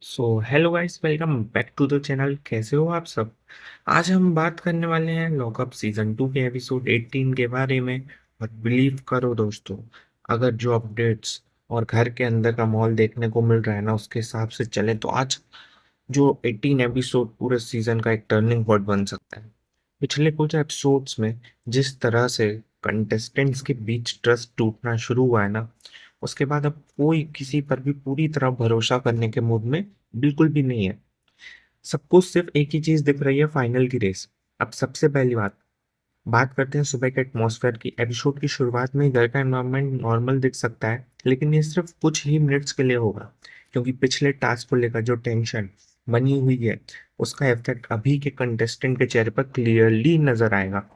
So hello guys, welcome back to the channel. कैसे हो आप सब? आज हम बात करने वाले हैं लॉकअप सीजन 2 के एपिसोड 18 के बारे में। और बिलीव करो दोस्तों, अगर जो अपडेट्स और घर के अंदर का माहौल देखने को मिल रहा है ना, उसके हिसाब से चले तो आज जो 18 एपिसोड पूरे सीजन का एक टर्निंग पॉइंट बन सकता है। पिछले कुछ एपिसोड्स में जिस तरह से कंटेस्टेंट्स के बीच ट्रस्ट टूटना शुरू हुआ है ना, उसके बाद अब कोई किसी पर भी पूरी तरह भरोसा करने के मूड में बिल्कुल भी नहीं है। सबको सिर्फ एक ही चीज दिख रही है, फाइनल की रेस। अब सबसे पहली बात बात करते हैं सुबह के एटमॉस्फेयर की। एपिसोड की शुरुआत में ही घर का एनवायरनमेंट नॉर्मल दिख सकता है, लेकिन ये सिर्फ कुछ ही मिनट्स के लिए होगा, क्योंकि पिछले टास्क को लेकर जो टेंशन बनी हुई है, उसका इफेक्ट अभी के कंटेस्टेंट के चेहरे पर क्लियरली नजर आएगा।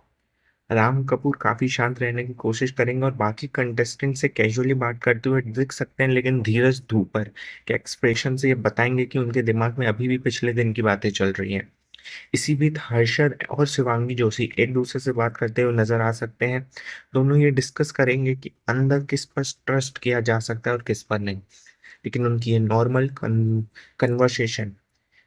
राम कपूर काफी शांत रहने की कोशिश करेंगे और बाकी कंटेस्टेंट से कैजुअली बात करते हुए दिख सकते हैं, लेकिन धीरज धूपर के एक्सप्रेशन से ये बताएंगे कि उनके दिमाग में अभी भी पिछले दिन की बातें चल रही हैं। इसी बीच हर्षद और शिवांगी जोशी एक दूसरे से बात करते हुए नजर आ सकते हैं। दोनों ये डिस्कस करेंगे कि अंदर किस पर ट्रस्ट किया जा सकता है और किस पर नहीं। लेकिन उनकी ये नॉर्मल कन्वर्सेशन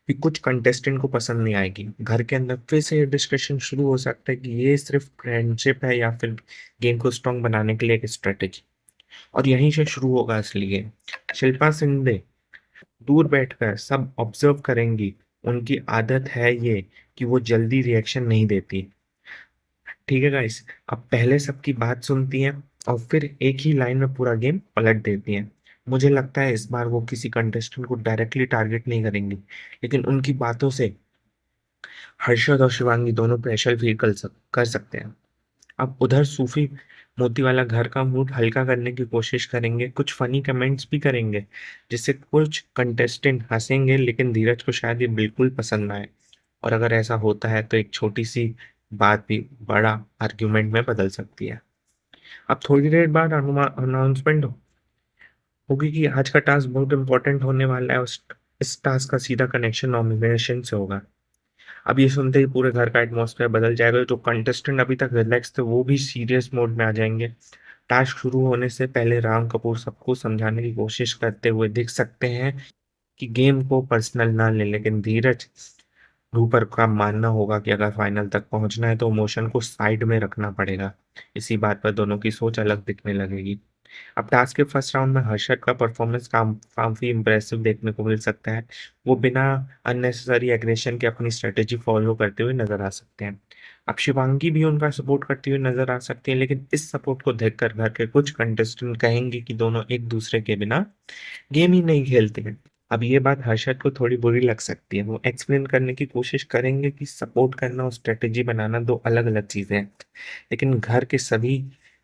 भी कुछ कंटेस्टेंट को पसंद नहीं आएगी। घर के अंदर फिर से ये डिस्कशन शुरू हो सकता है कि ये सिर्फ फ्रेंडशिप है या फिर गेम को स्ट्रॉन्ग बनाने के लिए एक स्ट्रेटेजी। और यहीं से शुरू होगा असली गेम। शिल्पा शिंदे दूर बैठकर सब ऑब्जर्व करेंगी। उनकी आदत है ये कि वो जल्दी रिएक्शन नहीं देती। ठीक है गाइस, अब पहले सबकी बात सुनती हैं और फिर एक ही लाइन में पूरा गेम पलट देती हैं। मुझे लगता है इस बार वो किसी कंटेस्टेंट को डायरेक्टली टारगेट नहीं करेंगी, लेकिन उनकी बातों से हर्षद और शिवांगी दोनों प्रेशर फील कर सकते हैं। अब उधर सूफी मोतीवाला घर का मूड हल्का करने की कोशिश करेंगे, कुछ फनी कमेंट्स भी करेंगे जिससे कुछ कंटेस्टेंट हंसेंगे, लेकिन धीरज को शायद ये बिल्कुल पसंद ना आए। और अगर ऐसा होता है तो एक छोटी सी बात भी बड़ा आर्ग्यूमेंट में बदल सकती है। अब थोड़ी देर बाद अनाउंसमेंट होगी कि आज का टास्क बहुत इंपॉर्टेंट होने वाला है। इस टास्क का सीधा कनेक्शन नॉमिनेशन से होगा। अब ये सुनते ही पूरे घर का एटमॉस्फेयर बदल जाएगा। जो कंटेस्टेंट अभी तक रिलैक्स थे वो भी सीरियस मोड में आ जाएंगे। टास्क शुरू होने से पहले राम कपूर सबको समझाने की कोशिश करते हुए दिख सकते हैं कि गेम को पर्सनल ना ले, लेकिन धीरज रूपर का मानना होगा कि अगर फाइनल तक पहुंचना है तो इमोशन को साइड में रखना पड़ेगा। इसी बात पर दोनों की सोच अलग दिखने लगेगी। अब टास्क के फर्स्ट राउंड में हर्षद का परफॉर्मेंस काफी इम्प्रेसिव देखने को मिल सकता है। वो बिना अननेसेसरी एग्रेशन के अपनी स्ट्रेटेजी फॉलो करते हुए नजर आ सकते हैं। अब शिवांगी भी उनका सपोर्ट करती हुई नजर आ सकती है, लेकिन इस सपोर्ट को देखकर घर के कुछ कंटेस्टेंट कहेंगे कि दोनों एक दूसरे के बिना गेम ही नहीं खेलते हैं। अब ये बात हर्षद को थोड़ी बुरी लग सकती है। वो एक्सप्लेन करने की कोशिश करेंगे कि सपोर्ट करना और स्ट्रेटेजी बनाना दो अलग अलग चीजें हैं, लेकिन घर के सभी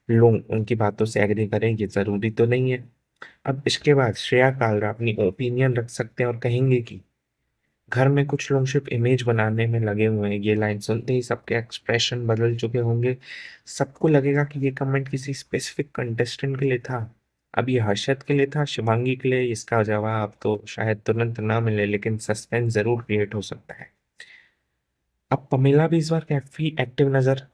लोग उनकी बातों से एग्री करें ये जरूरी तो नहीं है। अब इसके बाद श्रेया कालरा अपनी ओपिनियन रख सकते हैं और कहेंगे कि घर में कुछ लोग सिर्फ इमेज बनाने में लगे हुए हैं। ये लाइन सुनते ही सबके एक्सप्रेशन बदल चुके होंगे। सबको लगेगा कि ये कमेंट किसी स्पेसिफिक कंटेस्टेंट के लिए था। अब ये हर्षद के लिए था, शिवांगी के लिए। इसका जवाब तो शायद तुरंत ना मिले, लेकिन सस्पेंस जरूर क्रिएट हो सकता है। अब पमेला भी इस बार काफी एक्टिव नजर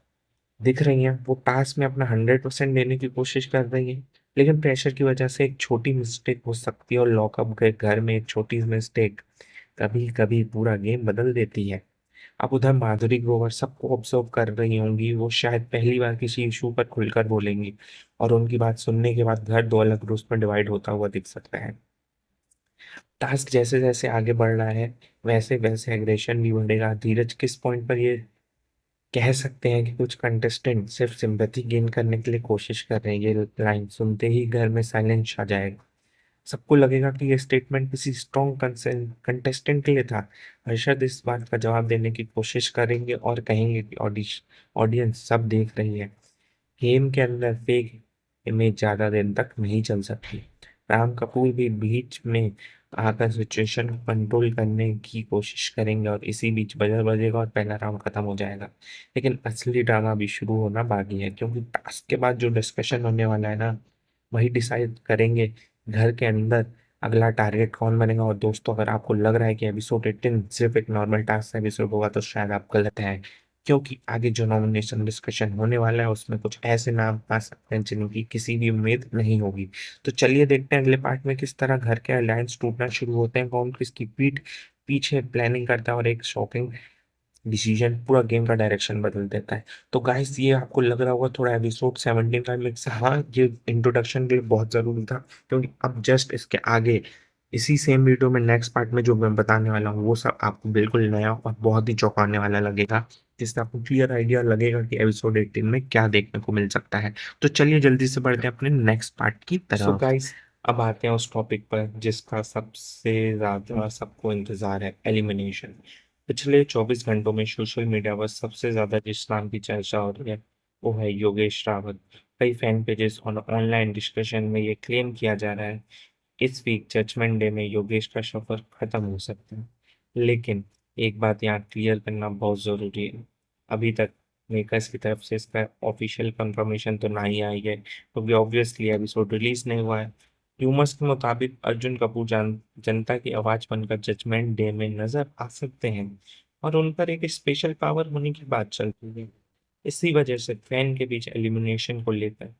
दिख रही हैं। वो टास्क में अपना 100% देने की कोशिश कर रही है, लेकिन प्रेशर की वजह से एक छोटी मिस्टेक हो सकती है, और लॉकअप के घर में एक छोटी मिस्टेक कभी कभी पूरा गेम बदल देती है। अब उधर माधुरी ग्रोवर सबको ऑब्जर्व कर रही होंगी। वो शायद पहली बार किसी इशू पर खुलकर बोलेंगी, और उनकी बात सुनने के बाद घर दो अलग ग्रुप्स में डिवाइड होता हुआ दिख सकता है। टास्क जैसे जैसे आगे बढ़ रहा है, वैसे वैसे एग्रेशन भी बढ़ेगा। धीरज किस पॉइंट पर ये कह सकते हैं कि कुछ कंटेस्टेंट सिर्फ सिंपैथी गेन करने के लिए कोशिश कर रहे हैं। ये लाइन सुनते ही घर में साइलेंस छा जाएगा। सबको लगेगा कि ये स्टेटमेंट किसी स्ट्रॉन्ग कंटेस्टेंट के लिए था। हर्षद इस बात का जवाब देने की कोशिश करेंगे और कहेंगे कि ऑडियंस सब देख रही है। गेम के अंदर फेक इमेज ज्यादा दिन तक नहीं चल सकती। राम कपूर भी बीच में आकर सिचुएशन को कंट्रोल करने की कोशिश करेंगे, और इसी बीच बजर बजेगा और पहला राउंड खत्म हो जाएगा। लेकिन असली ड्रामा भी शुरू होना बाकी है, क्योंकि टास्क के बाद जो डिस्कशन होने वाला है ना, वही डिसाइड करेंगे घर के अंदर अगला टारगेट कौन बनेगा। और दोस्तों, अगर आपको लग रहा है कि एपिसोड 18 सिर्फ एक नॉर्मल टास्क एपिसोड होगा, तो शायद आप गलत हैं। क्योंकि आगे जो नॉमिनेशन डिस्कशन होने वाला है उसमें कुछ ऐसे नाम आ सकते हैं जिनकी किसी भी उम्मीद नहीं होगी। तो चलिए देखते हैं अगले पार्ट में किस तरह घर के अलायंस टूटना शुरू होते हैं, कौन किसकी पीठ पीछे प्लानिंग करता है और एक शॉकिंग डिसीजन पूरा गेम का डायरेक्शन बदल देता है। तो गाइस ये आपको लग रहा होगा थोड़ा एपिसोड 17 का मिक्स, हाँ ये इंट्रोडक्शन के लिए बहुत जरूरी था, क्योंकि अब जस्ट इसके आगे इसी सेम वीडियो में नेक्स्ट पार्ट में जो मैं बताने वाला हूँ वो सब आपको बिल्कुल नया और बहुत ही चौंकाने वाला लगेगा, जिससे आपको क्लियर आइडिया लगेगा कि एपिसोड 18 में क्या देखने को मिल सकता है। तो चलिए जल्दी से बढ़ते हैं अपने नेक्स्ट पार्ट की तरफ। सो गाइस अब आते हैं उस टॉपिक पर जिसका सबसे ज्यादा सबको इंतजार है, एलिमिनेशन। पिछले 24 घंटों में सोशल मीडिया पर सबसे ज्यादा जिस नाम की चर्चा हो रही है वो है योगेश रावत। कई फैन पेजेस और ऑनलाइन डिस्कशन में ये क्लेम किया जा रहा है इस वीक जजमेंट डे में योगेश का सफर खत्म हो सकता है। लेकिन एक बात यहाँ क्लियर करना बहुत जरूरी है, अभी तक मेकर्स की तरफ से इसका ऑफिशियल कंफर्मेशन तो नहीं आई है, क्योंकि ऑब्वियसली एपिसोड रिलीज नहीं हुआ है। र्यूमर्स के मुताबिक अर्जुन कपूर जनता की आवाज बनकर जजमेंट डे में नजर आ सकते हैं और उन पर एक स्पेशल पावर होने की बात चल रही है। इसी वजह से फैन के बीच एलिमिनेशन को लेकर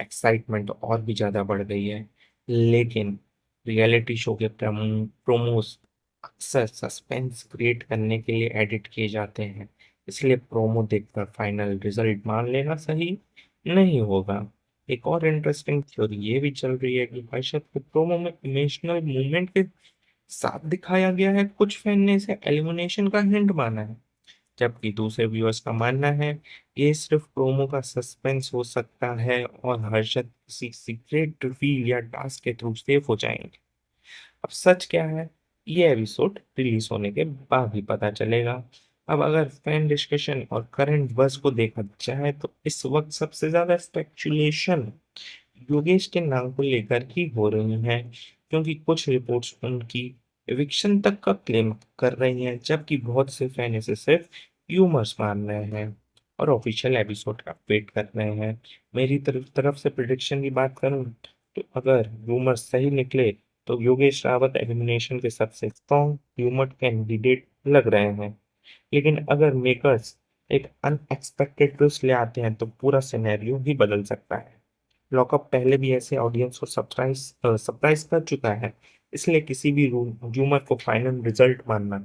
एक्साइटमेंट और भी ज्यादा बढ़ गई है। लेकिन रियलिटी शो के प्रोमोस अक्सर सस्पेंस क्रिएट करने के लिए एडिट किए जाते हैं, इसलिए प्रोमो देखकर फाइनल रिजल्ट मान लेना सही नहीं होगा। एक और इंटरेस्टिंग थ्योरी ये भी चल रही है कि हर्षद को प्रोमो में इमोशनल मूवमेंट के साथ दिखाया गया है। कुछ फैन ने इसे एलिमिनेशन का हिंट माना है, जबकि दूसरे व्यूअर्स का मानना है ये सिर्फ प्रोमो का सस्पेंस हो सकता है और हर्षद किसी सीक्रेट रिवील या टास्क के थ्रू सेफ हो जाएंगे। अब सच क्या है ये एपिसोड रिलीज होने के बाद ही पता चलेगा। अब अगर फैन डिस्कशन और करंट बज़ को देखा जाए तो इस वक्त सबसे ज्यादा स्पेकुलेशन योगेश के नाम को लेकर ही हो रही हैं, क्योंकि कुछ रिपोर्ट्स उनकी एविक्शन तक का क्लेम कर रही हैं, जबकि बहुत से फैन इसे सिर्फ ह्यूमर्स मान रहे हैं और ऑफिशियल एपिसोड का वेट कर रहे हैं। मेरी तरफ से प्रिडिक्शन की बात करूं तो अगर रूमर्स सही निकले तो योगेश रावत एलिमिनेशन के सबसे स्ट्रॉन्ग ह्यूमर कैंडिडेट लग रहे हैं। लेकिन अगर मेकर्स एक अनएक्सपेक्टेड ट्विस्ट ले आते हैं तो पूरा सिनेरियो ही बदल सकता है। लॉकअप पहले भी ऐसे ऑडियंस को सरप्राइज कर चुका है, इसलिए किसी भी रूमर को फाइनल रिजल्ट मानना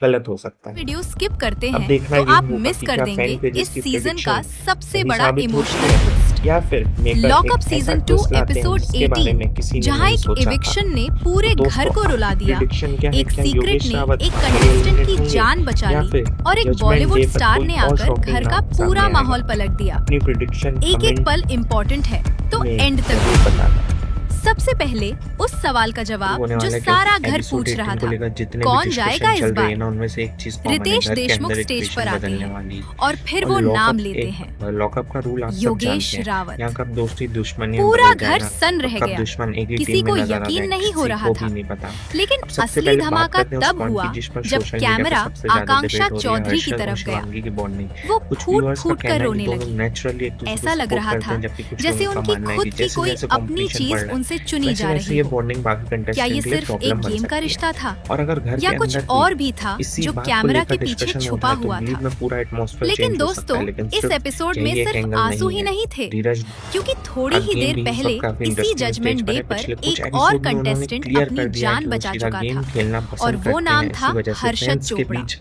गलत हो सकता है। वीडियो स्किप करते अब हैं देखना तो ये आप होगा मिस कि कर क्या देंगे फैन पेजेस इस की सीजन का prediction सबसे सही बड़ा साबित होती इमोशनल है ट्विस्ट। या फिर मेकर लॉकअप एक ऐसा सीजन 2 ट्विस्ट लाते हैं एपिसोड जिसके बारे में किसी 18 ने जहां नहीं एक सोचा था। इविक्शन ने पूरे तो घर को रुला दिया, प्रिडिक्शन क्या है, एक क्या सीक्रेट योगेश ने रावत एक कंटेस्टेंट की होंगे जान बचा या ली फिर और एक जजमेंट बॉलीवुड डे पर स्टार कोई ने और आकर शॉकिंग घर का नाम पूरा सामने माहौल आएगा। पलट दिया। अपनी प्रिडिक्शन एक एक पल इम्पोर्टेंट है तो एंड तक बताना। सबसे पहले उस सवाल का जवाब होने जो वाला है सारा कि घर एपिसोड पूछ रहा 18 को था, लेकर जितने भी कौन जाएगा डिस्कशन इस चल रही है बार। ना उनमें से एक चीज कॉमन है, रितेश घर के देशमुख अंदर स्टेज पर इक्वेशन आते बदलने हैं वाली। और फिर वो नाम लेते हैं, लॉकअप का रूल आप सब योगेश जानते हैं, रावत। यहाँ कब दोस्ती दुश्मनी पूरा घर सन्न रह गया, दुश्मन एक ही किसी टीम को में नजर आ यकीन जाए नहीं हो किसी रहा को था। भी नहीं पता। लेकिन अब सबसे असली पहले बात धमाका करते हैं उस तब पॉइंट हुआ की जिस पर जब सोशल मीडिया पे कैमरा सबसे ज्यादा आकांक्षा डिबेट हो रही है, चौधरी की हर्षद और तरफ गया। शिवांगी की बॉन्डिंग। वो कुछ फूट व्यूअर्स का फूट कर कहना है रोने कि दोनों लगी। नेचुरली एक दूसरे ऐसा को लग सपोर्ट रहा करते था हैं, जबकि कुछ जैसे लोगों का उनकी मानना है खुद कि की जैसे कोई जैसे अपनी कंपटीशन चीज बढ़ रहा है उनसे चुनी वैसे जा वैसे रही ये हो। बॉन्डिंग बाकी क्या कंटेस्टेंट ये के लिए सिर्फ एक प्रॉब्लम बन गेम का सकती रिश्ता है। था और अगर घर या के कुछ अंदर और भी था इसी जो बात को कैमरा लेकर के पीछे डिस्कशन हो छुपा रहा है तो हुआ बिलीव था। में पूरा एटमॉस्फेयर लेकिन चेंज हो सकता दोस्तों है। लेकिन इस सिर्फ एपिसोड में यही एक सिर्फ एंगल आंसू नहीं ही है। नहीं थे, धीरज क्योंकि थोड़ी ही गेम देर भी पहले सब काफी इसी इंटरेस्टिंग जजमेंट स्टेज पर डे है। पर पिछले कुछ एक और एपिसोड में उन्होंने कंटेस्टेंट क्लियर अपनी कर दिया है जान कि वो बचा सीधा चुका गेम था खेलना और पसंद वो करते नाम हैं। था इसी वजह से हर्षद फैंस के चोपड़ा। बीच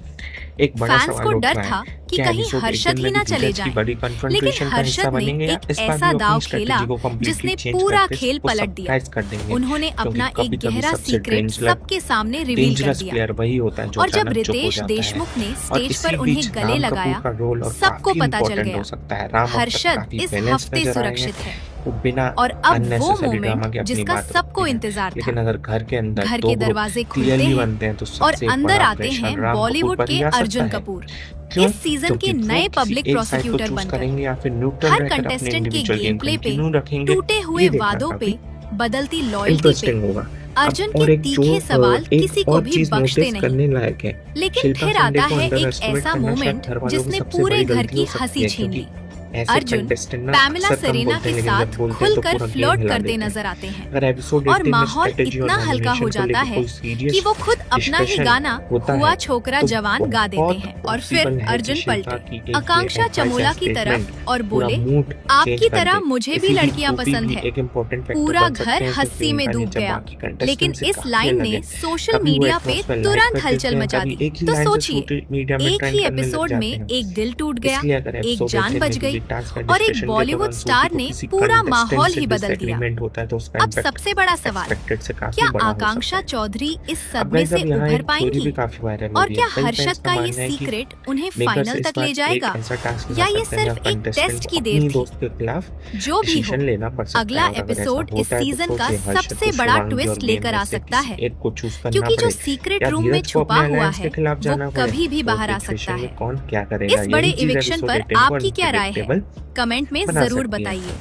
एक बड़ा फैंस सवाल को उठ डर रहा है था कि क्या कहीं एपिसोड हर्षद 18 ही में ना भी चले धीरज की जाएं। बड़ी लेकिन कन्फ्रंटेशन का हिस्सा हर्षद ने बनेंगे या एक इस बार ऐसा भी वो दाव अपनी खेला स्ट्रेटजी को कंप्लीटली जिसने चेंज पूरा करके खेल सबको पलट दिया। सरप्राइज कर देंगे। उन्होंने क्योंकि अपना कभी एक कभी गहरा सबसे सीक्रेट सबके सामने रिवील कर डेंजरस दिया। प्लेयर वही होता है जो और जब अचानक चुप हो रितेश जाता है। देशमुख ने और स्टेज इसी पर उन्हें बीच गले राम लगाया, कपूर का रोल और सबको काफी पता चल इम्पोर्टेंट गया हो सकता है। राम अब तक हर्षद काफी इस बैलेंस हफ्ते नजर आए हैं, सुरक्षित है। वो बिना और अब वो अननेसेसरी ड्रामा मोमेंट के अपनी जिसका बात सबको रखते हैं। इंतजार था। लेकिन अगर घर के अंदर घर दो के ग्रुप दरवाजे खुलते क्लियरली हैं बनते हैं तो और सबसे अंदर बड़ा आते प्रेशर हैं राम कपूर बॉलीवुड पर के ही आ सकता अर्जुन है। कपूर। क्यों? इस सीजन के क्योंकि वो नए किसी पब्लिक एक साइड को प्रोसिक्यूटर चूज बनकर करेंगे या फिर न्यूट्रल हर रहकर अपने कंटेस्टेंट के इंडिविजुअल गेम गेम प्ले पे, कंटिन्यू रखेंगे। टूटे हुए ये देखना वादों पे, काफी बदलती लॉयल्टी इंटरेस्टिंग पे होगा। अर्जुन और के एक जो तीखे सवाल एक किसी को और भी चीज बख्शते नोटिस नहीं। करने लायक है, लेकिन शिल्पा फिर शिंदे आता को है अंडर एक एस्टिमेट ऐसा करना शायद मोमेंट घर वालों की जिसने सबसे पूरे बड़ी घर गलती की हो सकती हंसी है, छीन क्योंकि ली। ऐसे अर्जुन कंटेस्टेंट ना पैमेला अक्सर कम सेरेना बोलते के हैं, लेकिन जब साथ बोलते हैं तो खुलकर पूरा गेम फ्लर्ट हिला करते देते हैं। नजर आते हैं अगर एपिसोड और 18 में माहौल स्ट्रेटेजी और इतना हल्का हो नॉमिनेशन को जाता लेकर है कोई कि सीरियस वो खुद अपना ही डिस्कशन गाना होता हुआ है छोकरा तो जवान गा देते बहुत हैं और फिर पॉसिबल है कि अर्जुन शिल्पा पलटे की एक ये आकांक्षा एडवाइस या चमोला की स्टेटमेंट तरफ और पूरा बोले मूड आपकी चेंज कर तरह दे। मुझे भी इसीलिए लड़कियां टोपी पसंद भी है। एक इम्पोर्टेंट फैक्टर पूरा बन सकते घर हैं हंसी क्योंकि में उनका डूब नेचर गया, बाकी लेकिन कंटेस्टेंट से इस काफी लाइन अलग ने है। सोशल कभी वो मीडिया पे एटमॉस्फेयर लाइट तुरंत कर देते हलचल हैं, मचा कभी दी। एक ही तो लाइन से सोचिए, सोशल मीडिया में एक ट्रेंड ही करने लग एपिसोड में जाते हैं। एक दिल टूट गया, इसलिए अगर एक एपिसोड जान 18 बच में किसी गई टास्क का और एक डिस्कशन के बॉलीवुड दौरान सोफी स्टार को ने किसी पूरा कंटेस्टेंट माहौल से ही बदल दिया। डिसएग्रीमेंट होता है तो उसका अब इम्पैक्ट सबसे बड़ा सवाल, एक्सपेक्टेड से काफी क्या बड़ा हो आकांक्षा सकता है। चौधरी इस अब सदमे गाइस से अब यहाँ उभर एक थ्योरी भी पाएंगी? काफी वायरल हो और रही क्या है। कई हर्षद फैंस का का ये मानना है कि सीक्रेट उन्हें मेकर्स फाइनल इस तक बार ले एक जाएगा, ऐसा टास्क ला या ये सकते हैं जहाँ सिर्फ एक कंटेस्टेंट टेस्ट को की देर अपनी थी? दोस्त के खिलाफ जो भी हो, डिसीजन लेना पड़ सकता अगला है और अगर ऐसा एपिसोड इस होता है तो सीजन का सोचिए हर्षद सबसे को बड़ा शिवांगी और ट्विस्ट गेम लेकर में आ से सकता किसी है, एक को चूज करना क्योंकि जो पड़े सीक्रेट या रूम में धीरज को छुपा अपने हुआ अलायंस है के खिलाफ वो जाना पड़े। कभी भी तो बाहर आ सिचुएशन सकता में है। कौन क्या करेगा इस बड़े यही चीज इविक्शन एपिसोड पर 18 को आपकी क्या राय है? अनप्रेडिक्टेबल कमेंट में बना जरूर सकती है। बताइए।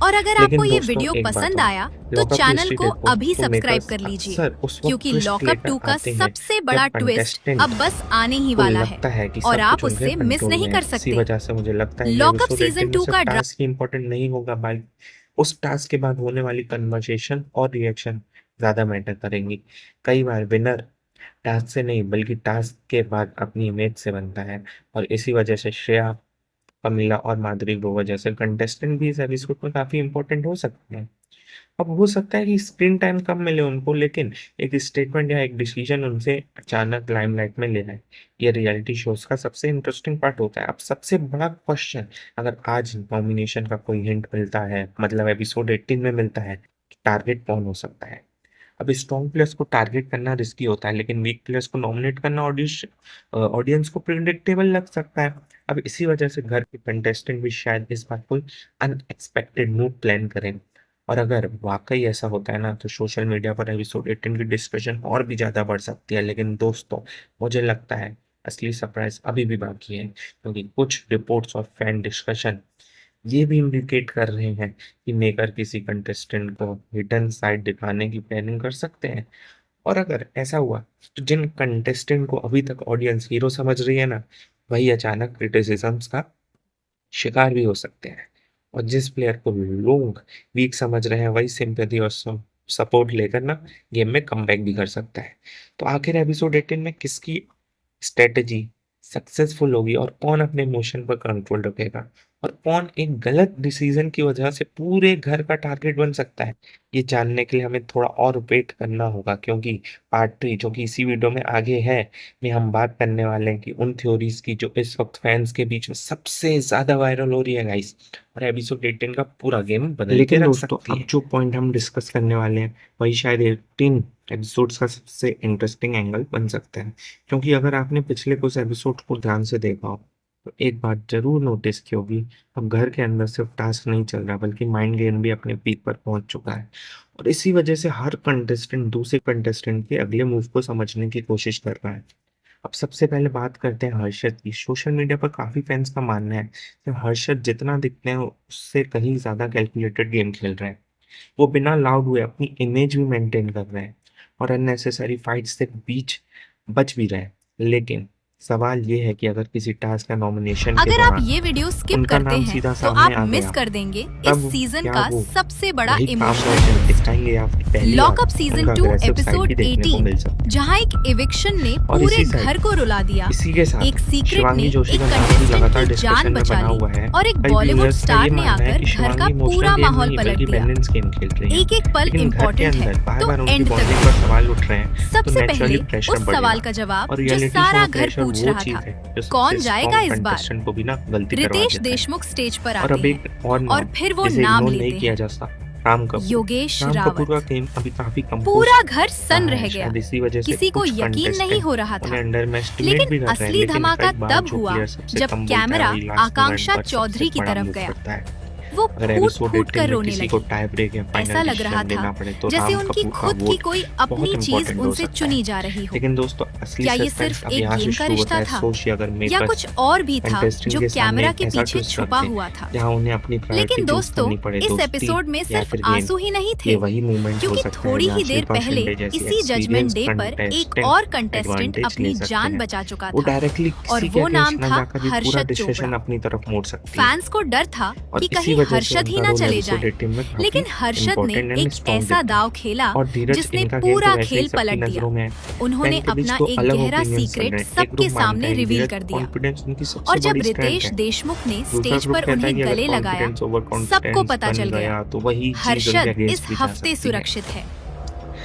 और अगर लेकिन आपको ये दोस्तों वीडियो एक बात पसंद और, आया तो लॉकअप चैनल हिस्ट्री को देखो अभी तो सब्सक्राइब मेकर्स कर लीजिए, अक्सर उस वक्त क्योंकि ट्विस्ट लॉकअप लेकर 2 का आते हैं सबसे बड़ा जब ट्विस्ट कंटेस्टेंट अब बस आने ही को वाला है लगता है कि और सब आप कुछ उनके उससे मिस कंट्रोल नहीं में कर है। इसी सकते। वजह से मुझे लगता है कि लॉकअप एपिसोड सीजन 18 में 2 का सिर्फ टास्क ही इम्पोर्टेंट नहीं होगा बल्कि उस टास्क के बाद होने वाली कन्वर्सेशन और रिएक्शन ज्यादा मैटर करेंगी। कई बार विनर टास्क से नहीं बल्कि टास्क के बाद अपनी इमेज से बनता है और इसी वजह से श्रेया, कमिला और माधुरी ग्रोवर जैसे कंटेस्टेंट भी इस एपिसोड में काफी इंपॉर्टेंट हो सकते हैं। अब हो सकता है कि स्क्रीन टाइम कम मिले उनको, लेकिन एक स्टेटमेंट या एक डिसीजन उनसे अचानक लाइमलाइट में ले आए। ये रियलिटी शोज का सबसे इंटरेस्टिंग पार्ट होता है। अब सबसे बड़ा क्वेश्चन, अगर आज नॉमिनेशन का कोई हिंट मिलता है, मतलब एपिसोड 18 में मिलता है, टारगेट कौन हो सकता है? अब स्ट्रॉन्ग प्लेयर्स को टारगेट करना रिस्की होता है, लेकिन वीक प्लेयर्स को नॉमिनेट करना ऑडियंस को प्रिडिक्टेबल लग सकता है। अब इसी वजह से घर के कंटेस्टेंट भी शायद इस बार कोई अनएक्सपेक्टेड मूव प्लान करें। और अगर वाकई ऐसा होता है ना तो सोशल मीडिया पर एपिसोड 18 की डिस्कशन और भी ज़्यादा बढ़ सकती है। लेकिन दोस्तों, मुझे लगता है असली सरप्राइज अभी भी बाकी है, क्योंकि कुछ रिपोर्ट्स और फैन डिस्कशन ये भी इंडिकेट कर रहे हैं कि मेकर किसी कंटेस्टेंट को हिडन साइड दिखाने की प्लानिंग कर सकते हैं। और अगर ऐसा हुआ तो जिन कंटेस्टेंट को अभी तक ऑडियंस हीरो समझ रही है ना, वही अचानक क्रिटिसिज्म्स का शिकार भी हो सकते हैं। और जिस प्लेयर को लोग वीक समझ रहे हैं वही सिंपैथी और सपोर्ट लेकर ना गेम में कमबैक भी कर सकता है। तो आखिर एपिसोड 18 में किसकी स्ट्रेटजी सक्सेसफुल होगी और कौन अपने इमोशन पर कंट्रोल रखेगा और कौन एक गलत डिसीजन की वजह से पूरे घर का टारगेट बन सकता है, ये जानने के लिए हमें थोड़ा और वेट करना होगा। क्योंकि पार्ट 3 जो कि इसी वीडियो में आगे है, में हम बात करने वाले हैं कि उन थ्योरीज की जो इस वक्त फैंस के बीच में सबसे ज्यादा वायरल हो रही है गाइस, और एपिसोड 18 का पूरा गेम बदल के रख सकती है। अब जो पॉइंट हम डिस्कस करने वाले हैं वही शायद 18 एपिसोड्स का सबसे इंटरेस्टिंग एंगल बन सकता है। क्योंकि अगर आपने पिछले कुछ एपिसोड को ध्यान से देखा हो तो एक बात जरूर नोटिस की होगी, अब घर के अंदर सिर्फ टास्क नहीं चल रहा बल्कि माइंड गेम भी अपने पीक पर पहुंच चुका है। और इसी वजह से हर कंटेस्टेंट दूसरे कंटेस्टेंट के अगले मूव को समझने की कोशिश कर रहा है। अब सबसे पहले बात करते हैं हर्षद की। सोशल मीडिया पर काफी फैंस का मानना है कि हर्षद जितना दिखते हैं उससे कहीं ज्यादा कैलकुलेटेड गेम खेल रहे हैं। वो बिना लाउड हुए अपनी इमेज भी मेंटेन कर रहे हैं और अननेसेसरी फाइट्स से बीच बच भी रहे हैं। लेकिन सवाल ये है कि अगर किसी टास्क का नॉमिनेशन के अगर आप दौरान ये वीडियो स्किप उनका करते नाम हैं सीधा तो सामने आप आ मिस गया, कर देंगे तब इस सीजन क्या का वो सबसे बड़ा वही काम इमोशनल दिखाएंगे या फिर पहली लॉकअप बार सीजन उनका 2 aggressive side एपिसोड भी देखने को 18, मिल सकता है। जहां एक इविक्शन ने और पूरे इसी साइड घर को रुला दिया, इसी के साथ एक सीक्रेट ने शिवांगी जोशी एक का नाम भी लगातार कंटेस्टेंट की डिस्कशन जान में बचा बना ली हुआ है। और एक कई बॉलीवुड viewers का स्टार ये ने मानना है आकर कि घर का शिवांगी पूरा इमोशनल गेम माहौल नहीं पलट बल्कि दिया। बैलेंस गेम खेल रही है। एक एक पल लेकिन घर के इम्पोर्टेंट है, अंदर बार तो बार उनकी एंड बॉन्डिंग तक पर सवाल उठ रहे हैं तो सबसे नेचुरली पहले प्रेशर उस सवाल बढ़ेगा। का जवाब और जो रियलिटी सारा शो घर प्रेशर पूछ वो रहा चीज था, है जो कौन सबसे जाएगा स्ट्रॉन्ग इस बार? कंटेस्टेंट को भी ना गलती करवा रितेश देता है। देशमुख स्टेज पर और अब आते एक हैं और और नाम फिर वो जिसे नाम इग्नोर नहीं लेते किया हैं, जा सकता, राम कपूर। योगेश राम कपूर का रावत। गेम अभी काफी कंपोज पूरा घर सन रहा रह है। गया, शायद इसी वजह से किसी को कुछ यकीन नहीं कंटेस्टेंट हो रहा था। उन्हें अंडर में एस्टिमेट भी लेकिन कर रहे हैं। असली लेकिन धमाका हर बार तब जो हुआ प्लेयर सबसे जब कम बोलता है कैमरा वही लास्ट मोमेंट आकांक्षा पर सबसे चौधरी की बड़ा तरफ मूव गया। करता है। वो अगर फूट एपिसोड फूट 18 कर में रोने किसी को लगी। टाई ब्रेक या ऐसा फाइनल लग रहा डिसीजन था लेना पड़े तो जैसे राम उनकी कपूर का खुद की वोट कोई बहुत अपनी चीज इंपॉर्टेंट हो उनसे सकता चुनी है। जा रही हो। लेकिन दोस्तों असली क्या ये सस्पेंस सिर्फ अब एक यहाँ से गेम का शुरू होता रिश्ता है। था सोचिए अगर या मेकर्स कुछ और भी था कंटेस्टेंट जो के सामने कैमरा एक के ऐसा पीछे ट्विस्ट रख छुपा दे हुआ था? जहाँ उन्हें अपनी प्रायोरिटी लेकिन चूज दोस्तों, करनी पड़े, इस दोस्ती एपिसोड में या सिर्फ फिर गेम। आंसू ही नहीं ये थे, वही मोमेंट हो क्योंकि सकता है थोड़ी जहाँ ही देर शिल्पा पहले शिंदे जैसी इसी जजमेंट एक्सपीरियंस डे पर एक कंटेस्टेंट और कंटेस्टेंट एडवांटेज ले अपनी सकते जान हैं। बचा चुका वो था डायरेक्टली और किसी के वो नाम अगेंस्ट ना था जाकर भी पूरा हर्षद डिस्कशन चोपड़ा। अपनी तरफ मोड़ सकती है। फैंस को डर था और कि इसी कहीं वजह से हर्षद ही उनका ना रोल चले एपिसोड जाएं। 18 में काफी लेकिन हर्षद ने इम्पोर्टेंट एंड एक स्ट्रॉन्ग ऐसा दिखता है। दाव खेला और धीरज, जिसने इनका गेम तो पूरा वैसे ही खेल सबकी पलट दिया। नजरों में है। उन्होंने फैन के बीच अपना दो एक अलग गहरा ओपिनियंस चल सीक्रेट रहे हैं। एक सबके ग्रुप मानता सामने है कि रिवील धीरज कर दिया। कॉन्फिडेंस उनकी और सबसे जब बड़ी स्ट्रेंथ रितेश है। देशमुख ने दूसरा स्टेज ग्रुप पर कहता है उन्हें कि अगर गले लगाया, कॉन्फिडेंस ओवर सबको कॉन्फिडेंस पता बन चल गया गया तो वही चीज उनके हर्षद इस अगेंस्ट भी जा हफ्ते सकती है। सुरक्षित है।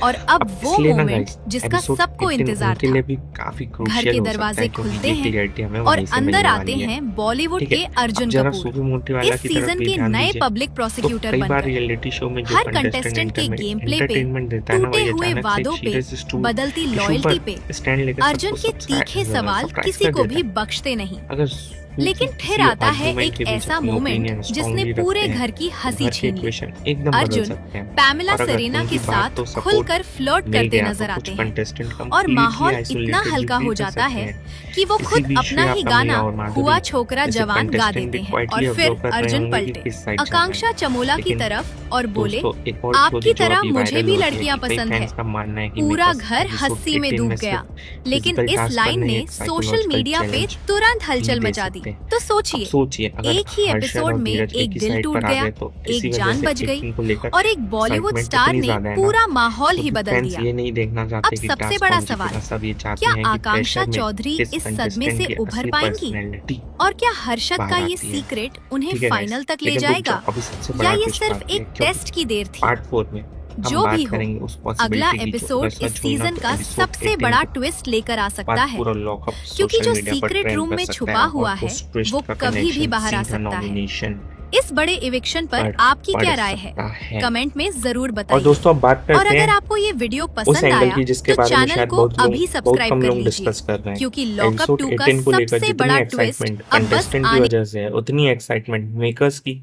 और अब अब वो इसलिए ना मोमेंट गाइस, जिसका एपिसोड सबको 18 इंतजार उनके था। लिए भी काफी घर क्रूशियल के हो सकता दरवाजे है क्योंकि खुलते ये हैं क्लियरिटी हमें और वहीं से अंदर मिलने आते वाली है। हैं बॉलीवुड ठीक है, के अब अर्जुन जरा कपूर, सूफी मोटीवाला इस की तरफ सीजन भी के ध्यान नए दीजिए। पब्लिक तो प्रोसिक्यूटर कई बार बनकर रियलिटी शो में जो हर कंटेस्टेंट कंटेस्टेंट एंकर के में गेम प्ले पे, एंटरटेनमेंट देता है ना, टूटे वही हुए अचानक से एक वादों पे, सीरियस इशू बदलती इशू लॉयल्टी पे पर स्टैंड लेकर अर्जुन सबको के तीखे सवाल सरप्राइज किसी कर को देता भी है। बख्शते नहीं। अगर लेकिन सूफी फिर किसी आता है आर्गुमेंट एक के बीच ऐसा अपनी मोमेंट ओपिनियन जिसने स्ट्रांगली पूरे रखते हैं घर की तो हंसी घर के छीन ली। इक्वेशन एकदम बदल अर्जुन सकते हैं। पैमेला और अगर सेरेना उनकी के बात साथ तो सपोर्ट खुलकर फ्लर्ट मिल करते गया तो नजर कुछ आते हैं कंटेस्टेंट और कंप्लीटली माहौल इतना आइसोलेटेड भी हल्का फील हो कर जाता सकते है हैं। कि वो इसी खुद बीच अपना में ही आपका गाना मीरा और हुआ माधुरी छोकरा जैसे जवान गा कंटेस्टेंट देते भी हैं क्वाइटली और ऑब्जर्व फिर कर रहे अर्जुन होंगे कि पलटे किस साइड चल रहे आकांक्षा हैं। चमोला की लेकिन तरफ और बोले, दोस्तों, एक और आपकी थ्योरी जो तरह अभी मुझे वायरल भी होती है लड़कियां कि कई पसंद है। फैंस का मानना है कि पूरा मेकर्स घर एपिसोड हंसी में 18 डूब में गया। सिर्फ लेकिन फिजिकल इस टास्क पर लाइन नहीं, ने एक सोशल साइकोलॉजिकल मीडिया पे चैलेंज तुरंत भी हलचल दे मचा दी। सकते हैं। तो अब सोचिए, सोचिए अगर एक ही हर्षद एपिसोड और में धीरज एक एक ही दिल साइड टूट पर आ गया, गए तो इसी एक वजह जान से बच गई 18 को लेकर और एक बॉलीवुड एक्साइटमेंट स्टार इतनी ने ज्यादा है ना, पूरा माहौल ही क्योंकि बदल फैंस दिया। ये नहीं देखना अब चाहते कि सबसे टास्क बड़ा कौन सवाल, जीतेगा, सब ये चाहते क्या हैं कि आकांक्षा प्रेशर में चौधरी किस इस सदमे कंटेस्टेंट से की उभर असली पाएंगी? पर्सनैलिटी और क्या हर्षद का बाहर ये आती है। सीक्रेट उन्हें ठीक है गाइस, फाइनल तक ले लेकिन रुक जाएगा जाओ, अभी सबसे या बड़ा ये ट्विस्ट सिर्फ बाकी एक है क्योंकि टेस्ट की देर थी? पार्ट 4 में हम जो भी बात हो, करेंगे उस अगला पॉसिबिलिटी की जो अगर एपिसोड इस सच हुई ना सीजन तो का एपिसोड सबसे 18 बड़ा के ट्विस्ट लेकर आ सकता बाद है, पूरा लॉकअप क्योंकि सोशल जो मीडिया पर सीक्रेट ट्रेंड रूम कर में सकता छुपा है हुआ और है उस वो ट्विस्ट का कभी भी कनेक्शन बाहर आ सीधा सकता है। नॉमिनेशन इस बड़े इविक्शन पर पर आपकी पड़ क्या राय है? सकता है। कमेंट में जरूर और बताइए। दोस्तों अब बात और करते अगर हैं आपको ये वीडियो उस पसंद एंगल आया की जिसके तो बारे में चैनल शायद को बहुत अभी बहुत सब्सक्राइब कम कर लोग लीजिए, डिस्कस कर रहे हैं। क्योंकि लॉकअप एपिसोड 2 का 18 को लेकर सबसे जितनी बड़ा ट्विस्ट एक्साइटमेंट अब बस कंटेस्टेंट की आने। वजह से है उतनी एक्साइटमेंट मेकर्स की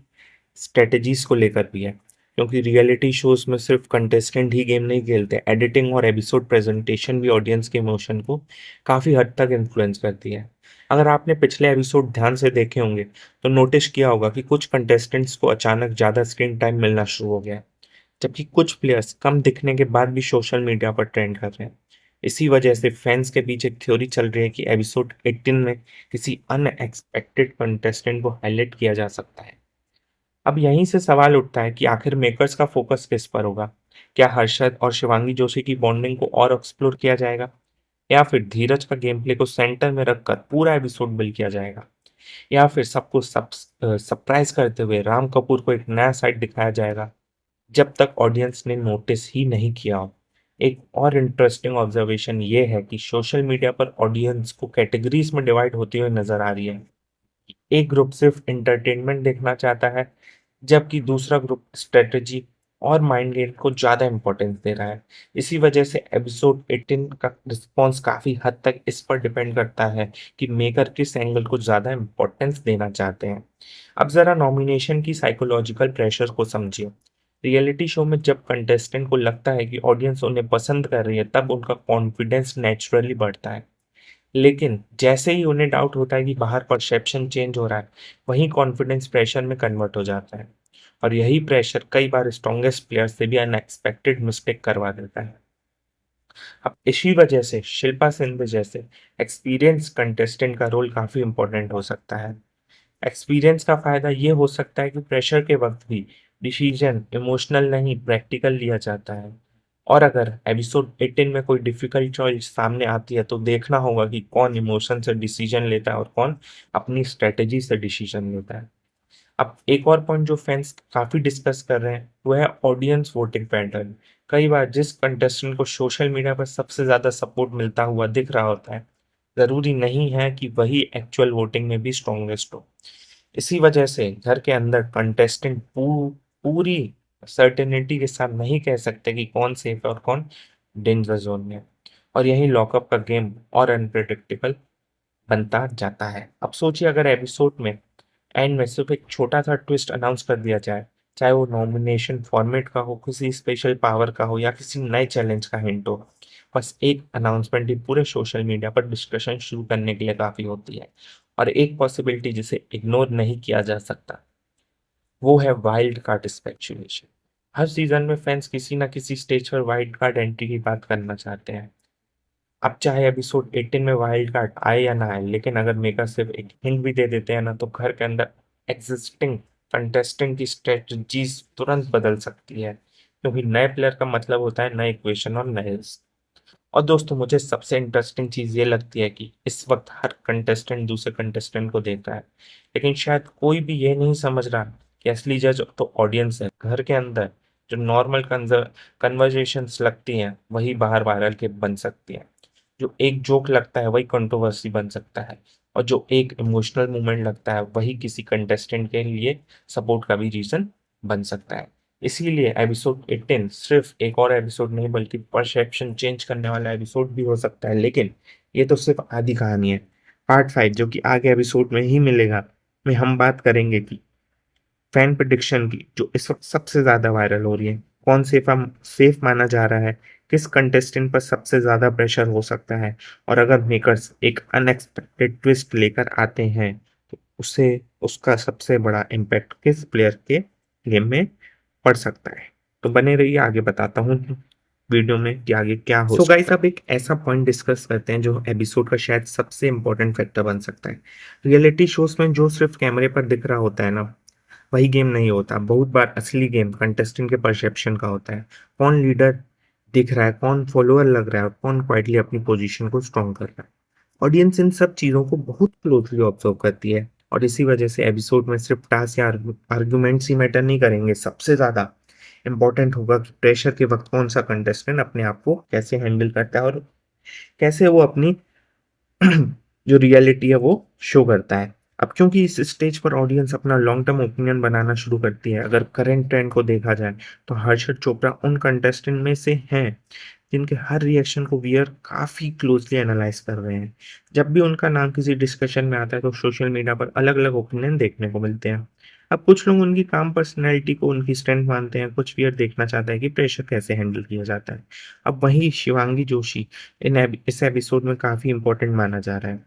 स्ट्रेटजीज को लेकर भी है, क्योंकि रियलिटी शोज में सिर्फ कंटेस्टेंट ही गेम नहीं खेलते, एडिटिंग और एपिसोड प्रेजेंटेशन भी ऑडियंस के इमोशन को काफी हद तक इन्फ्लुएंस करती है। अगर आपने पिछले एपिसोड ध्यान से देखे होंगे तो नोटिस किया होगा कि कुछ कंटेस्टेंट्स को अचानक ज्यादा स्क्रीन टाइम मिलना शुरू हो गया है, जबकि कुछ प्लेयर्स कम दिखने के बाद भी सोशल मीडिया पर ट्रेंड कर रहे हैं। इसी वजह से फैंस के बीच एक थ्योरी चल रही है कि एपिसोड 18 में किसी अनएक्सपेक्टेड कंटेस्टेंट को हाईलाइट किया जा सकता है। अब यहीं से सवाल उठता है कि आखिर मेकर्स का फोकस किस पर होगा? क्या हर्षद और शिवांगी जोशी की बॉन्डिंग को और एक्सप्लोर किया जाएगा, या फिर धीरज का गेम प्ले को सेंटर में रखकर पूरा एपिसोड बिल्ड किया जाएगा, या फिर सबको सरप्राइज करते हुए राम कपूर को एक नया साइड दिखाया जाएगा जब तक ऑडियंस ने नोटिस ही नहीं किया हो। एक और इंटरेस्टिंग ऑब्जर्वेशन ये है कि सोशल मीडिया पर ऑडियंस को कैटेगरीज में डिवाइड होती हुई नजर आ रही है। एक ग्रुप सिर्फ एंटरटेनमेंट देखना चाहता है, जबकि दूसरा ग्रुप स्ट्रेटजी और माइंड गेम को ज्यादा इंपॉर्टेंस दे रहा है। इसी वजह से एपिसोड 18 का रिस्पॉन्स काफी हद तक इस पर डिपेंड करता है कि मेकर किस एंगल को ज्यादा इंपॉर्टेंस देना चाहते हैं। अब जरा नॉमिनेशन की साइकोलॉजिकल प्रेशर को समझिए। रियलिटी शो में जब कंटेस्टेंट को लगता है कि ऑडियंस उन्हें पसंद कर रही है तब उनका कॉन्फिडेंस नेचुरली बढ़ता है। लेकिन जैसे ही उन्हें डाउट होता है कि बाहर परसेप्शन चेंज हो रहा है, वहीं कॉन्फिडेंस प्रेशर में कन्वर्ट हो जाता है। और यही प्रेशर कई बार स्ट्रॉन्गेस्ट प्लेयर से भी अनएक्सपेक्टेड मिस्टेक करवा देता है। अब इसी वजह से शिल्पा शिंदे जैसे एक्सपीरियंस कंटेस्टेंट का रोल काफी इंपॉर्टेंट हो सकता है। एक्सपीरियंस का फायदा ये हो सकता है कि प्रेशर के वक्त भी डिसीजन इमोशनल नहीं प्रैक्टिकल लिया जाता है। और अगर एपिसोड 18 में कोई डिफिकल्ट चॉइस सामने आती है तो देखना होगा कि कौन इमोशन से डिसीजन लेता है और कौन अपनी स्ट्रेटेजी से डिसीजन लेता है। अब एक और पॉइंट जो फैंस काफी डिस्कस कर रहे हैं वो है ऑडियंस वोटिंग पैटर्न। कई बार जिस कंटेस्टेंट को सोशल मीडिया पर सबसे ज्यादा सपोर्ट मिलता हुआ दिख रहा होता है, जरूरी नहीं है कि वही एक्चुअल वोटिंग में भी स्ट्रॉन्गेस्ट हो। इसी वजह से घर के अंदर कंटेस्टेंट पूरी सर्टेनिटी के साथ नहीं कह सकते कि कौन सेफ है और कौन डेंजर जोन में है। और यही लॉकअप का गेम और अनप्रिडिक्टेबल बनता जाता है। अब सोचिए अगर एपिसोड में एंड में सिर्फ एक छोटा सा ट्विस्ट अनाउंस कर दिया जाए, चाहे वो नॉमिनेशन फॉर्मेट का हो, किसी स्पेशल पावर का हो या किसी नए चैलेंज का हिंट हो, बस एक अनाउंसमेंट ही पूरे सोशल मीडिया पर डिस्कशन शुरू करने के लिए काफी होती है। और एक पॉसिबिलिटी जिसे इग्नोर नहीं किया जा सकता, वो है वाइल्ड कार्ड स्पेकुलेशन। हर सीजन में फैंस किसी ना किसी स्टेज पर वाइल्ड कार्ड एंट्री की बात करना चाहते हैं। अब चाहे एपिसोड 18 में वाइल्ड कार्ड आए या ना आए, लेकिन अगर मेकर सिर्फ एक हिंट भी दे देते हैं ना, तो घर के अंदर एग्जिस्टिंग कंटेस्टेंट की स्ट्रेटजीज तुरंत बदल सकती है, क्योंकि नए प्लेयर का मतलब होता है नए इक्वेशन और नए risk। और दोस्तों, मुझे सबसे इंटरेस्टिंग चीज ये लगती है कि इस वक्त हर कंटेस्टेंट दूसरे कंटेस्टेंट को देख रहा है, लेकिन शायद कोई भी ये नहीं समझ रहा कि असली जज तो ऑडियंस है। घर के अंदर जो नॉर्मल कन्वर्जेशंस लगती हैं, वही बाहर वायरल के बन सकती हैं। जो एक जोक लगता है वही कंट्रोवर्सी बन सकता है, और जो एक इमोशनल मोमेंट लगता है वही किसी कंटेस्टेंट के लिए सपोर्ट का भी रीजन बन सकता है। इसीलिए एपिसोड 18 सिर्फ एक और एपिसोड नहीं, बल्कि परसेप्शन चेंज करने वाला एपिसोड भी हो सकता है। लेकिन ये तो सिर्फ आधी कहानी है। पार्ट 5, जो कि आगे एपिसोड में ही मिलेगा, में हम बात करेंगे कि फैन प्रिडिक्शन की, जो इस वक्त सबसे ज्यादा वायरल हो रही है। कौन सेफ माना जा रहा है, किस कंटेस्टेंट पर सबसे ज्यादा प्रेशर हो सकता है, और अगर मेकर्स एक अनएक्सपेक्टेड ट्विस्ट लेकर आते हैं, तो उसे उसका सबसे बड़ा इम्पैक्ट किस प्लेयर के गेम में पड़ सकता है। तो बने रहिए, आगे बताता हूँ वीडियो में कि आगे क्या हो। सो गाइस, अब एक ऐसा पॉइंट डिस्कस करते हैं जो एपिसोड का शायद सबसे इंपॉर्टेंट फैक्टर बन सकता है। रियलिटी शोज में जो सिर्फ कैमरे पर दिख रहा होता है ना, वही गेम नहीं होता। बहुत बार असली गेम कंटेस्टेंट के परसेप्शन का होता है। कौन लीडर दिख रहा है, कौन फॉलोअर लग रहा है, और कौन क्वाइटली अपनी पोजीशन को स्ट्रॉन्ग कर रहा है। ऑडियंस इन सब चीजों को बहुत क्लोजली ऑब्जर्व करती है, और इसी वजह से एपिसोड में सिर्फ टास्क या आर्गुमेंट्स ही मैटर नहीं करेंगे। सबसे ज्यादा इंपॉर्टेंट होगा कि प्रेशर के वक्त कौन सा कंटेस्टेंट अपने आप को कैसे हैंडल करता है, और कैसे वो अपनी जो रियलिटी है वो शो करता है। अब क्योंकि इस स्टेज पर ऑडियंस अपना लॉन्ग टर्म ओपिनियन बनाना शुरू करती है। अगर करंट ट्रेंड को देखा जाए, तो हर्षद चोपड़ा उन कंटेस्टेंट में से हैं जिनके हर रिएक्शन को व्यूअर काफी क्लोजली एनालाइज कर रहे हैं। जब भी उनका नाम किसी डिस्कशन में आता है, तो सोशल मीडिया पर अलग अलग ओपिनियन देखने को मिलते हैं। अब कुछ लोग उनकी काम पर्सनैलिटी को उनकी स्ट्रेंथ मानते हैं, कुछ व्यूअर देखना चाहता है कि प्रेशर कैसे हैंडल किया जाता है। अब वहीं शिवांगी जोशी इस एपिसोड में काफी इंपॉर्टेंट माना जा रहा है।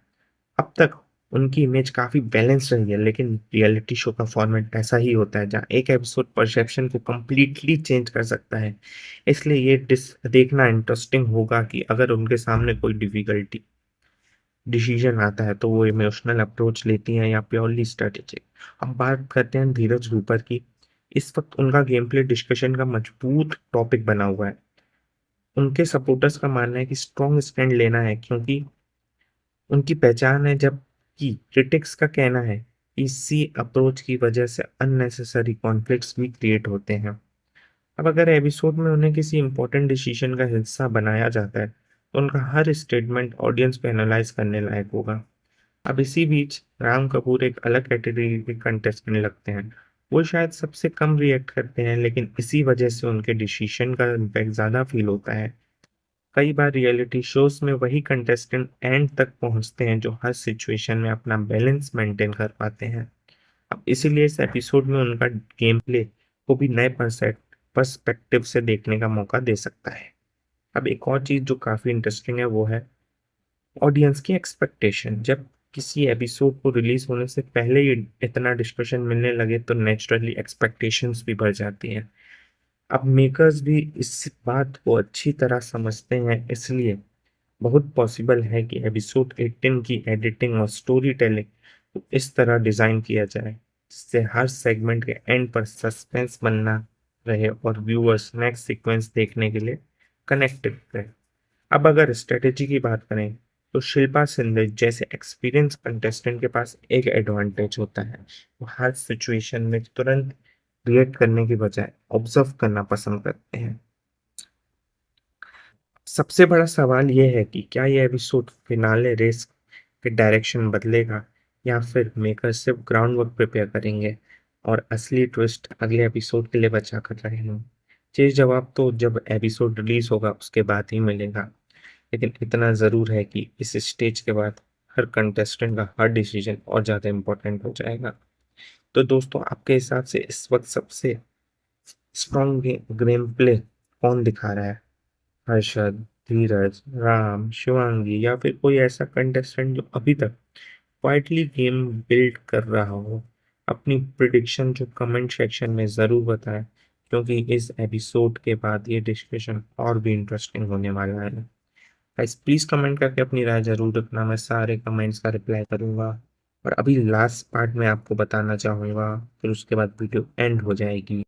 अब तक उनकी इमेज काफी बैलेंस रही है, लेकिन रियलिटी शो का फॉर्मेट ऐसा ही होता है जहाँ एक एपिसोड परसेप्शन को कंप्लीटली चेंज कर सकता है। इसलिए ये देखना इंटरेस्टिंग होगा कि अगर उनके सामने कोई डिफिकल्टी डिसीजन आता है, तो वो इमोशनल अप्रोच लेती हैं या प्योरली स्ट्रेटेजिक। अब बात करते हैं धीरज रूपर की। इस वक्त उनका गेम प्ले डिस्कशन का मजबूत टॉपिक बना हुआ है। उनके सपोर्टर्स का मानना है कि स्ट्रॉन्ग स्टैंड लेना है, क्योंकि उनकी पहचान है, जबकि क्रिटिक्स का कहना है कि इसी अप्रोच की वजह से अननेसेसरी कॉन्फ्लिक्ट्स भी क्रिएट होते हैं। अब अगर एपिसोड में उन्हें किसी इंपॉर्टेंट डिसीजन का हिस्सा बनाया जाता है, तो उनका हर स्टेटमेंट ऑडियंस को एनालाइज करने लायक होगा। अब इसी बीच राम कपूर एक अलग कैटेगरी के कंटेस्टेंट लगते हैं। वो शायद सबसे कम रिएक्ट करते हैं, लेकिन इसी वजह से उनके डिसीजन का इम्पैक्ट ज्यादा फील होता है। कई बार रियलिटी शोज में वही कंटेस्टेंट एंड तक पहुंचते हैं जो हर सिचुएशन में अपना बैलेंस मेंटेन कर पाते हैं। अब इसीलिए इस एपिसोड में उनका गेम प्ले को भी नए पर्सपेक्टिव से देखने का मौका दे सकता है। अब एक और चीज जो काफी इंटरेस्टिंग है, वो है ऑडियंस की एक्सपेक्टेशन। जब किसी एपिसोड को रिलीज होने से पहले ही इतना डिस्कशन मिलने लगे, तो नेचुरली एक्सपेक्टेशंस भी बढ़ जाती हैं। अब मेकर्स भी इस बात को अच्छी तरह समझते हैं, इसलिए बहुत पॉसिबल है कि एपिसोड 18 की एडिटिंग और स्टोरी टेलिंग को इस तरह डिजाइन किया जाए जिससे हर सेगमेंट के एंड पर सस्पेंस बनना रहे और व्यूअर्स नेक्स्ट सीक्वेंस देखने के लिए कनेक्टेड रहे। अब अगर स्ट्रेटेजी की बात करें, तो शिल्पा शिंदे जैसे एक्सपीरियंस कंटेस्टेंट के पास एक एडवांटेज होता है। वो हर सिचुएशन में तुरंत रिएक्ट करने की बजाय ऑब्जर्व करना पसंद करते हैं। सबसे बड़ा सवाल यह है कि क्या यह एपिसोड फिनाले रेस के डायरेक्शन बदलेगा, या फिर मेकर सिर्फ ग्राउंड वर्क प्रिपेयर करेंगे और असली ट्विस्ट अगले एपिसोड के लिए बचा कर रहेंगे। ये जवाब तो जब एपिसोड रिलीज होगा उसके बाद ही मिलेगा। लेकिन इतना ज़रूर है कि इस स्टेज के बाद हर कंटेस्टेंट का हर डिसीजन और ज़्यादा इम्पोर्टेंट हो जाएगा। तो दोस्तों आपके हिसाब से इस वक्त सबसे स्ट्रॉन्ग गेम प्ले कौन दिखा रहा है? हर्षद, धीरज, राम, शिवांगी या फिर कोई ऐसा कंटेस्टेंट जो अभी तक क्वाइटली गेम बिल्ड कर रहा हो? अपनी प्रिडिक्शन जो कमेंट सेक्शन में ज़रूर बताएं, क्योंकि इस एपिसोड के बाद ये डिस्कशन और भी इंटरेस्टिंग होने वाला है। गाइस प्लीज़ कमेंट करके अपनी राय ज़रूर रखना, मैं सारे कमेंट्स का रिप्लाई करूंगा। और अभी लास्ट पार्ट में आपको बताना चाहूँगा, फिर उसके बाद वीडियो एंड हो जाएगी।